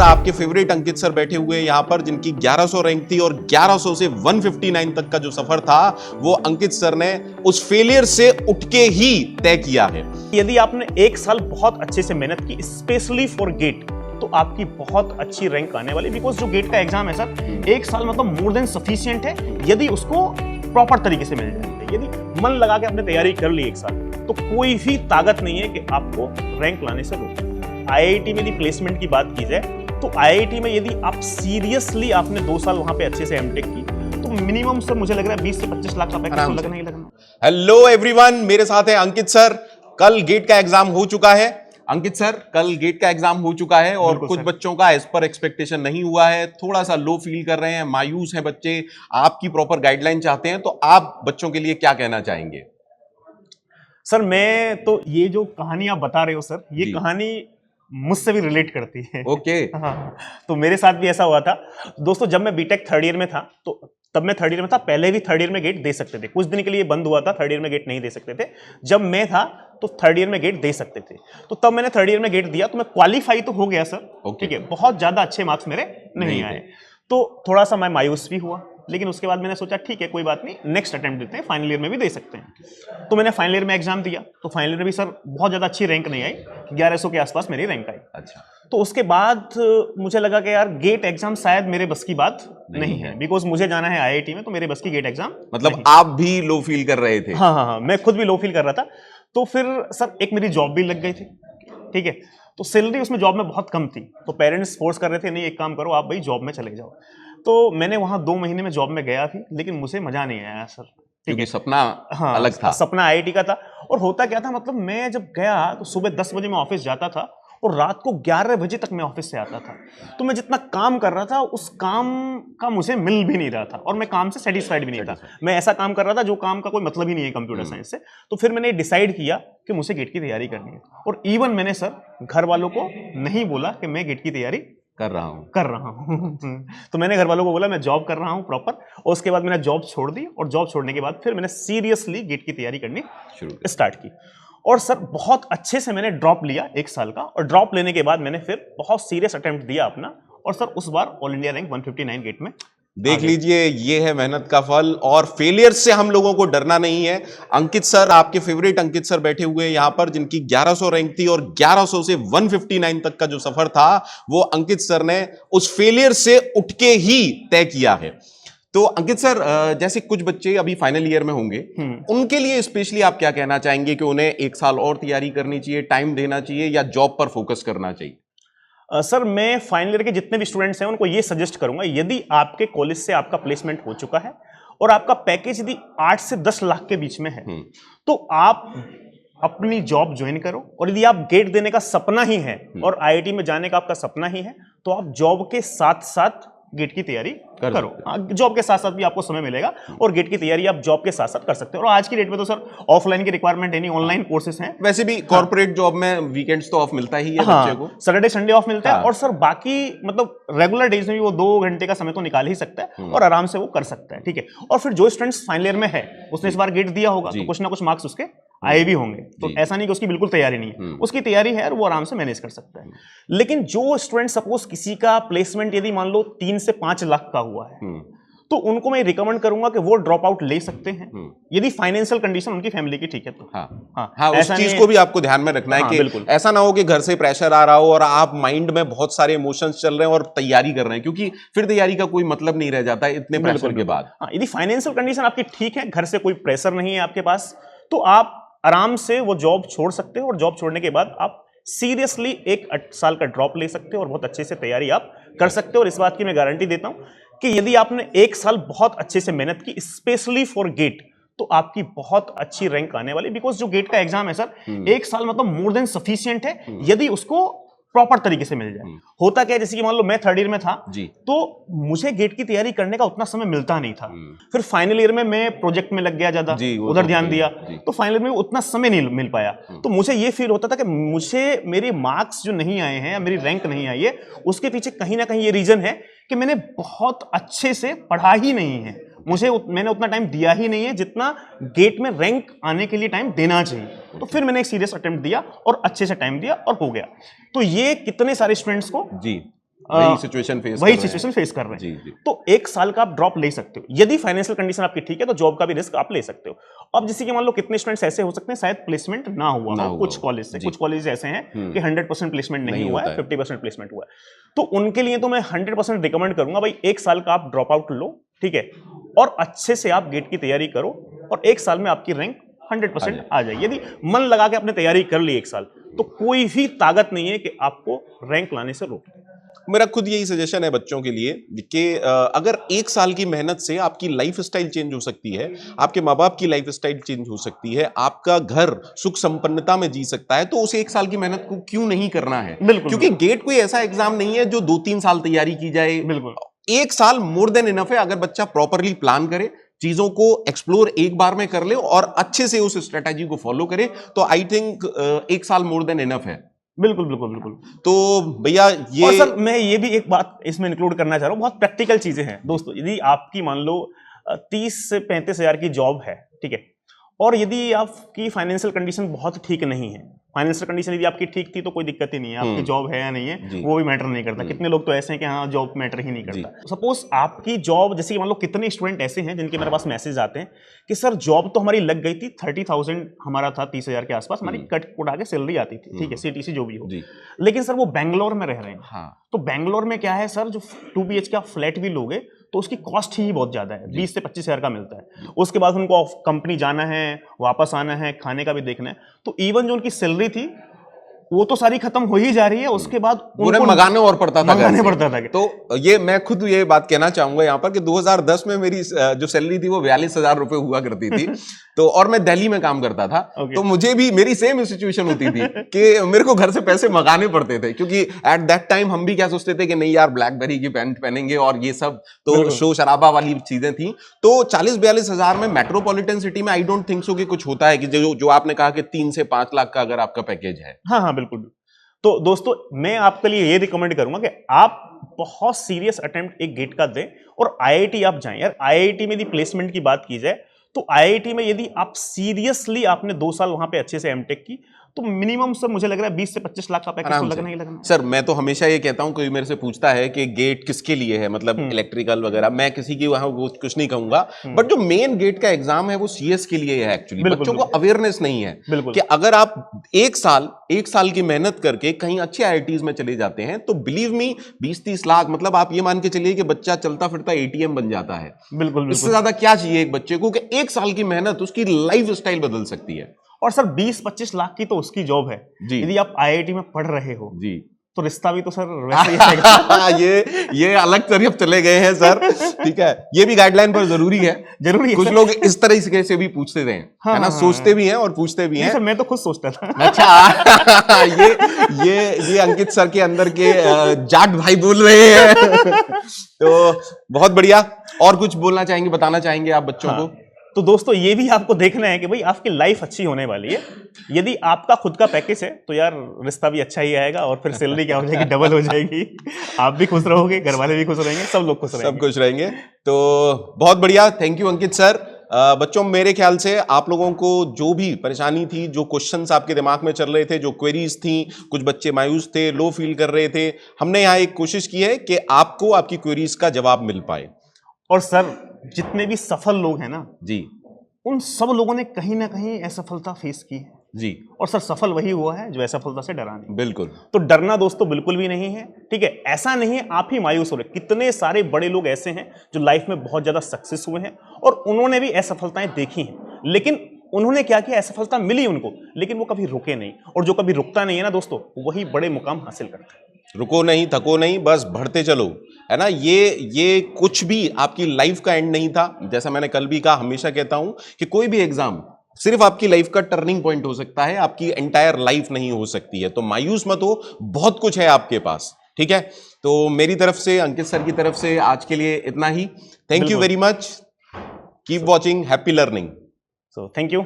आपके फेवरेट अंकित सर बैठे हुए हैं यहाँ पर, जिनकी 1100 रैंक थी और 1100 से 159 तक का जो सफर था वो अंकित सर ने उस फेलियर से उठ के ही तय किया है। यदि आपने एक साल बहुत अच्छे से मेहनत की स्पेशली फॉर गेट, तो आपकी बहुत अच्छी रैंक आने वाली। बिकॉज जो गेट का एग्जाम है सर, एक साल मतलब मोर देन सफिशिएंट है यदि उसको प्रॉपर तरीके से मिल जाए। यदि मन लगा के आपने तैयारी कर ली एक साल, तो कोई भी ताकत नहीं है कि आपको रैंक लाने से रोके। आईआईटी में यदि प्लेसमेंट की बात की जाए, तो आईआईटी में यदि आप सीरियसली आपने 2 साल वहां पे अच्छे से एमटेक की, तो मिनिमम सर मुझे लग रहा है 20 से 25 लाख का पैकेज तो लगना ही लगना। हेलो एवरीवन, मेरे साथ है अंकित सर। कल गेट का एग्जाम हो चुका है। अंकित सर, कल गेट का एग्जाम हो चुका है और कुछ बच्चों का एज पर एक्सपेक्टेशन नहीं हुआ है, थोड़ा सा लो फील कर रहे हैं, मायूस हैं बच्चे, आपकी प्रॉपर गाइडलाइन चाहते हैं, तो आप बच्चों के लिए क्या कहना चाहेंगे? सर मैं तो ये जो कहानी आप बता रहे हो सर, ये कहानी मुझसे भी रिलेट करती है। ओके। हाँ, तो मेरे साथ भी ऐसा हुआ था दोस्तों। जब मैं बीटेक थर्ड ईयर में था, तो तब मैं थर्ड ईयर में था, पहले भी थर्ड ईयर में गेट दे सकते थे, कुछ दिन के लिए बंद हुआ था, थर्ड ईयर में गेट नहीं दे सकते थे। जब मैं था तो थर्ड ईयर में गेट दे सकते थे, तो तब मैंने थर्ड ईयर में गेट दिया, तो मैं क्वालिफाई तो हो गया सर, ठीक है, बहुत ज्यादा अच्छे मार्क्स मेरे नहीं आए, तो थोड़ा सा मैं मायूस भी हुआ। लेकिन उसके बाद मैंने सोचा ठीक है कोई बात नहीं, नेक्स्ट अटेम्प्ट देते हैं, फाइनल ईयर में भी दे सकते हैं। तो मैंने फाइनल ईयर में एग्जाम दिया, तो फाइनल ईयर में भी सर बहुत ज़्यादा अच्छी रैंक नहीं आई, 1100 के आसपास मेरी रैंक आई। अच्छा। तो उसके बाद मुझे लगा कि यार गेट एग्जाम शायद मेरे बस की बात नहीं है, बिकॉज मुझे जाना है आईआईटी में, तो मेरे बस की गेट एग्जाम मतलब आप भी लो फील कर रहे थे? हाँ, मैं खुद भी लो फील कर रहा था। तो फिर सर एक मेरी जॉब भी लग गई थी, ठीक है, तो सैलरी उसमें जॉब में बहुत कम थी, तो पेरेंट्स फोर्स कर रहे थे नहीं एक काम करो आप भाई जॉब में चले जाओ। तो मैंने वहां 2 महीने में जॉब में गया भी, लेकिन मुझे मजा नहीं आया सर, क्योंकि सपना अलग था। सपना आईआईटी का था। और होता क्या था, मतलब मैं जब गया तो सुबह 10 बजे मैं ऑफिस जाता था और रात को 11 बजे तक मैं ऑफिस से आता था। तो मैं जितना काम कर रहा था उस काम का मुझे मिल भी नहीं रहा था, और मैं काम से सेटिस्फाइड भी नहीं था। मैं ऐसा काम कर रहा था जो काम का कोई मतलब ही नहीं है कंप्यूटर साइंस से। तो फिर मैंने डिसाइड किया कि मुझे गेट की तैयारी करनी है, और इवन मैंने सर घर वालों को नहीं बोला कि मैं गेट की तैयारी कर रहा हूँ तो मैंने घर वालों को बोला मैं जॉब कर रहा हूँ प्रॉपर, और उसके बाद मैंने जॉब छोड़ दी, और जॉब छोड़ने के बाद फिर मैंने सीरियसली गेट की तैयारी करनी स्टार्ट की। और सर बहुत अच्छे से मैंने ड्रॉप लिया 1 साल का, और ड्रॉप लेने के बाद मैंने फिर बहुत सीरियस अटेम्प्ट दिया अपना, और सर उस बार ऑल इंडिया रैंक 159 गेट में। देख लीजिए, ये है मेहनत का फल, और फेलियर से हम लोगों को डरना नहीं है। अंकित सर, आपके फेवरेट अंकित सर बैठे हुए हैं यहाँ पर, जिनकी 1100 रैंक थी और 1100 से 159 तक का जो सफर था वो अंकित सर ने उस फेलियर से उठ के ही तय किया है। तो अंकित सर, जैसे कुछ बच्चे अभी फाइनल ईयर में होंगे, उनके लिए स्पेशली आप क्या कहना चाहेंगे कि उन्हें 1 साल और तैयारी करनी चाहिए, टाइम देना चाहिए, या जॉब पर फोकस करना चाहिए? सर मैं फाइनल ईयर के जितने भी स्टूडेंट्स हैं उनको ये सजेस्ट करूंगा, यदि आपके कॉलेज से आपका प्लेसमेंट हो चुका है और आपका पैकेज यदि 8 से 10 लाख के बीच में है, तो आप अपनी जॉब ज्वाइन करो। और यदि आप गेट देने का सपना ही है और आईआईटी में जाने का आपका सपना ही है, तो आप जॉब के साथ साथ गेट की तैयारी करो। जॉब के साथ साथ भी आपको समय मिलेगा, और गेट की तैयारी आप जॉब के साथ साथ कर सकते हो। और आज की डेट में तो सर ऑफलाइन की रिक्वायरमेंट है नहीं, ऑनलाइन कोर्सेज हैं। वैसे भी कॉर्पोरेट जॉब में वीकेंड्स तो ऑफ मिलता ही है बच्चे को, सैटरडे संडे ऑफ मिलता है। और सर बाकी मतलब रेगुलर डेज में भी वो 2 घंटे का समय तो निकाल ही सकता है, और आराम से वो कर सकता है, ठीक है। और फिर जो स्टूडेंट्स फाइनल ईयर में है, उसने इस बार गेट दिया होगा, तो कुछ ना कुछ मार्क्स उसके आए भी होंगे, तो ऐसा नहीं कि उसकी बिल्कुल तैयारी नहीं है, उसकी तैयारी है और वो आराम से मैनेज कर सकता है। लेकिन जो स्टूडेंट सपोज किसी का प्लेसमेंट यदि मान लो 3 से 5 लाख का हुआ है, तो उनको मैं रिकमेंड करूंगा कि वो ड्रॉप आउट ले सकते हैं, यदि फाइनेंशियल कंडीशन उनकी फैमिली की ठीक है तो। हाँ, उस चीज को भी आपको ध्यान में रखना है कि ऐसा ना हो कि घर से प्रेशर आ रहा हो और आप माइंड में बहुत सारे इमोशंस चल रहे हैं और तैयारी कर रहे हैं, क्योंकि फिर तैयारी का कोई मतलब नहीं रह जाता है इतने प्रेशर के बाद। यदि फाइनेंशियल कंडीशन आपकी ठीक है, घर से कोई प्रेशर नहीं है आपके पास, तो आप आराम से वो जॉब छोड़ सकते हो, और जॉब छोड़ने के बाद आप सीरियसली 1 साल का ड्रॉप ले सकते हो और बहुत अच्छे से तैयारी आप कर सकते हो। और इस बात की मैं गारंटी देता हूं कि यदि आपने 1 साल बहुत अच्छे से मेहनत की स्पेशली फॉर गेट, तो आपकी बहुत अच्छी रैंक आने वाली। बिकॉज जो गेट का एग्जाम है सर, 1 साल मतलब मोर देन सफिशिएंट है यदि उसको प्रॉपर तरीके से मिल जाए। होता क्या है, जैसे कि मान लो मैं थर्ड ईयर में था जी, तो मुझे गेट की तैयारी करने का उतना समय मिलता नहीं था। फिर फाइनल ईयर में मैं प्रोजेक्ट में लग गया ज्यादा, उधर ध्यान दिया, तो फाइनल में उतना समय नहीं मिल पाया। तो मुझे ये फील होता था कि मुझे मेरे मार्क्स जो नहीं आए हैं या मेरी रैंक नहीं आई है, उसके पीछे कहीं ना कहीं ये रीजन है कि मैंने बहुत अच्छे से पढ़ा ही नहीं है, मैंने उतना टाइम दिया ही नहीं है जितना गेट में रैंक आने के लिए टाइम देना चाहिए। तो फिर मैंने एक सीरियस अटेम्प्ट दिया और अच्छे से टाइम दिया और हो गया। तो ये कितने सारे स्टूडेंट्स को जी वही सिचुएशन फेस कर रहे हैं, जी, जी। तो 1 साल का आप ड्रॉप ले सकते हो। यदि फाइनेंशियल कंडीशन आपकी ठीक है तो जॉब का भी रिस्क आप ले सकते हो। अब जैसे कि मान लो कितने स्टूडेंट्स ऐसे हो सकते हैं शायद प्लेसमेंट ना हुआ हो कुछ कॉलेज से, कुछ कॉलेज ऐसे हैं कि 100% प्लेसमेंट नहीं हुआ है, 50% प्लेसमेंट हुआ है, तो उनके लिए तो मैं 100% रिकमेंड करूंगा भाई 1 साल का आप ड्रॉप आउट लो, ठीक है, और अच्छे से आप गेट की तैयारी करो और 1 साल में आपकी रैंक 100% आ जाए। यदि मन लगा के आपने तैयारी कर ली 1 साल, तो कोई भी ताकत नहीं है कि आपको रैंक लाने से रोके। मेरा खुद यही सजेशन है बच्चों के लिए कि अगर 1 साल की मेहनत से आपकी लाइफ स्टाइल चेंज हो सकती है, आपके माँ बाप की लाइफ स्टाइल चेंज हो सकती है, आपका घर सुख संपन्नता में जी सकता है, तो उसे 1 साल की मेहनत को क्यों नहीं करना है? क्योंकि गेट कोई ऐसा एग्जाम नहीं है जो 2-3 साल तैयारी की जाए। बिल्कुल 1 साल मोर देन इनफ है अगर बच्चा प्रॉपरली प्लान करे, चीजों को एक्सप्लोर एक बार में कर ले और अच्छे से उस स्ट्रेटेजी को फॉलो करे, तो आई थिंक 1 साल मोर देन इनफ है। बिल्कुल बिल्कुल बिल्कुल। तो भैया ये, और सर मैं ये भी एक बात इसमें इंक्लूड करना चाह रहा हूँ, बहुत प्रैक्टिकल चीजें हैं दोस्तों। यदि आपकी मान लो 30 से 35 हजार की जॉब है, ठीक है, और यदि आपकी फाइनेंशियल कंडीशन बहुत ठीक नहीं है, फाइनेंशियल कंडीशन यदि आपकी ठीक थी तो कोई दिक्कत ही नहीं है, आपकी जॉब है या नहीं है वो भी मैटर नहीं करता। कितने लोग तो ऐसे हैं कि हाँ जॉब मैटर ही नहीं करता। सपोज आपकी जॉब, जैसे मान लो कितने स्टूडेंट ऐसे हैं जिनके मेरे पास मैसेज आते हैं कि सर जॉब तो हमारी लग गई थी, 30,000 हमारा था, 30,000 के आसपास हमारी कट उड़ा के सैलरी आती थी, ठीक है, CTC जो भी हो, लेकिन सर वो बैंगलोर में रह रहे हैं। तो बैंगलोर में क्या है सर, जो 2 BH का फ्लैट भी लोगे तो उसकी कॉस्ट ही बहुत ज्यादा है, 20 से 25 हजार का मिलता है। उसके बाद उनको कंपनी जाना है, वापस आना है, खाने का भी देखना है, तो इवन जो उनकी सैलरी थी वो तो सारी खत्म हो ही जा रही है, उसके बाद उनको मंगाने और पड़ता था, तो ये मैं खुद ये बात कहना चाहूंगा यहाँ पर कि 2010 में मेरी जो सैलरी थी वो 42,000 रुपए हुआ करती थी। तो और मैं दिल्ली में काम करता था, तो मुझे भी मेरी सेम सिचुएशन होती थी कि मेरे को घर से पैसे मंगाने पड़ते थे, क्योंकि एट दैट टाइम हम भी क्या सोचते थे कि नहीं यार ब्लैकबेरी की पैंट पहनेंगे और ये सब तो शो शराबा वाली चीजें थी। तो 40-42 हजार में मेट्रोपॉलिटन सिटी में आई डोंट थिंक सो कि कुछ होता है कि जो आपने कहा कि 3 से 5 लाख का अगर आपका पैकेज है। हाँ बिल्कुल। तो दोस्तों मैं आपके लिए ये रिकमेंड करूंगा कि आप बहुत सीरियस अटेम्प्ट एक गेट का दें और IIT आप जाएं। यार IIT में यदि प्लेसमेंट की बात की जाए तो IIT में यदि आप सीरियसली आपने 2 साल वहां पे अच्छे से एमटेक की तो मिनिमम सर मुझे लग रहा है 20 से 25 लाख का पैकेज तो लगना ही लगना। सर मैं तो हमेशा ये कहता हूं, कोई मेरे से पूछता है कि गेट किसके लिए है, मतलब इलेक्ट्रिकल वगैरह, मैं किसी की वहां कुछ नहीं कहूंगा, बट जो मेन गेट का एग्जाम है वो CS के लिए है एक्चुअली। बच्चों को अवेयरनेस नहीं है कि अगर आप 1 साल की मेहनत करके कहीं अच्छे IITs में चले जाते हैं तो बिलीव मी 20-30 लाख, मतलब आप ये मान के चलिए कि बच्चा चलता फिरता ATM बन जाता है। बिल्कुल। इससे ज्यादा क्या चाहिए एक बच्चे को कि 1 साल की मेहनत उसकी लाइफ स्टाइल बदल सकती है। और सर 20-25 लाख की तो उसकी जॉब है जी। यदि आप IIT में पढ़ रहे हो जी तो रिश्ता भी तो सर वैसे ही रहेगा। ये अलग तरफ चले गए हैं सर, ठीक है, ये भी गाइडलाइन पर जरूरी है। कुछ लोग इस तरह से भी पूछते थे, है ना, सोचते भी हैं और पूछते भी हैं। सर मैं तो खुद सोचता था। अच्छा ये अंकित सर के अंदर के जाट भाई बोल रहे हैं। तो बहुत बढ़िया। और कुछ बोलना चाहेंगे, बताना चाहेंगे आप बच्चों को? तो दोस्तों ये भी आपको देखना है कि भाई आपकी लाइफ अच्छी होने वाली है। यदि आपका खुद का पैकेज है तो यार रिश्ता भी अच्छा ही आएगा और फिर सैलरी क्या हो जाएगी, डबल हो जाएगी। आप भी खुश रहोगे, घर वाले भी खुश रहेंगे, सब लोग खुश रहेंगे, सब खुश रहेंगे। तो बहुत बढ़िया, थैंक यू अंकित सर। बच्चों मेरे ख्याल से आप लोगों को जो भी परेशानी थी, जो क्वेश्चंस आपके दिमाग में चल रहे थे, जो क्वेरीज थी, कुछ बच्चे मायूस थे, लो फील कर रहे थे, हमने यहाँ एक कोशिश की है कि आपको आपकी क्वेरीज का जवाब मिल पाए। और सर जितने भी सफल लोग हैं ना जी, उन सब लोगों ने कहीं ना कहीं असफलता फेस की है जी, और सर सफल वही हुआ है जो असफलता से डरा नहीं। बिल्कुल। तो डरना दोस्तों बिल्कुल भी नहीं है, ठीक है। ऐसा नहीं है आप ही मायूस हो रहे, कितने सारे बड़े लोग ऐसे हैं जो लाइफ में बहुत ज्यादा सक्सेस हुए हैं और उन्होंने भी असफलताएं देखी हैं, लेकिन उन्होंने क्या किया, असफलता मिली उनको, लेकिन वो कभी रुके नहीं। और जो कभी रुकता नहीं है ना दोस्तों, वही बड़े मुकाम हासिल करता है। रुको नहीं, थको नहीं, बस बढ़ते चलो, है ना। ये कुछ भी आपकी लाइफ का एंड नहीं था। जैसा मैंने कल भी कहा, हमेशा कहता हूं कि कोई भी एग्जाम सिर्फ आपकी लाइफ का टर्निंग पॉइंट हो सकता है, आपकी एंटायर लाइफ नहीं हो सकती है। तो मायूस मत हो, बहुत कुछ है आपके पास, ठीक है। तो मेरी तरफ से, अंकित सर की तरफ से आज के लिए इतना ही। Thank you very much, keep watching, happy learning. So thank you.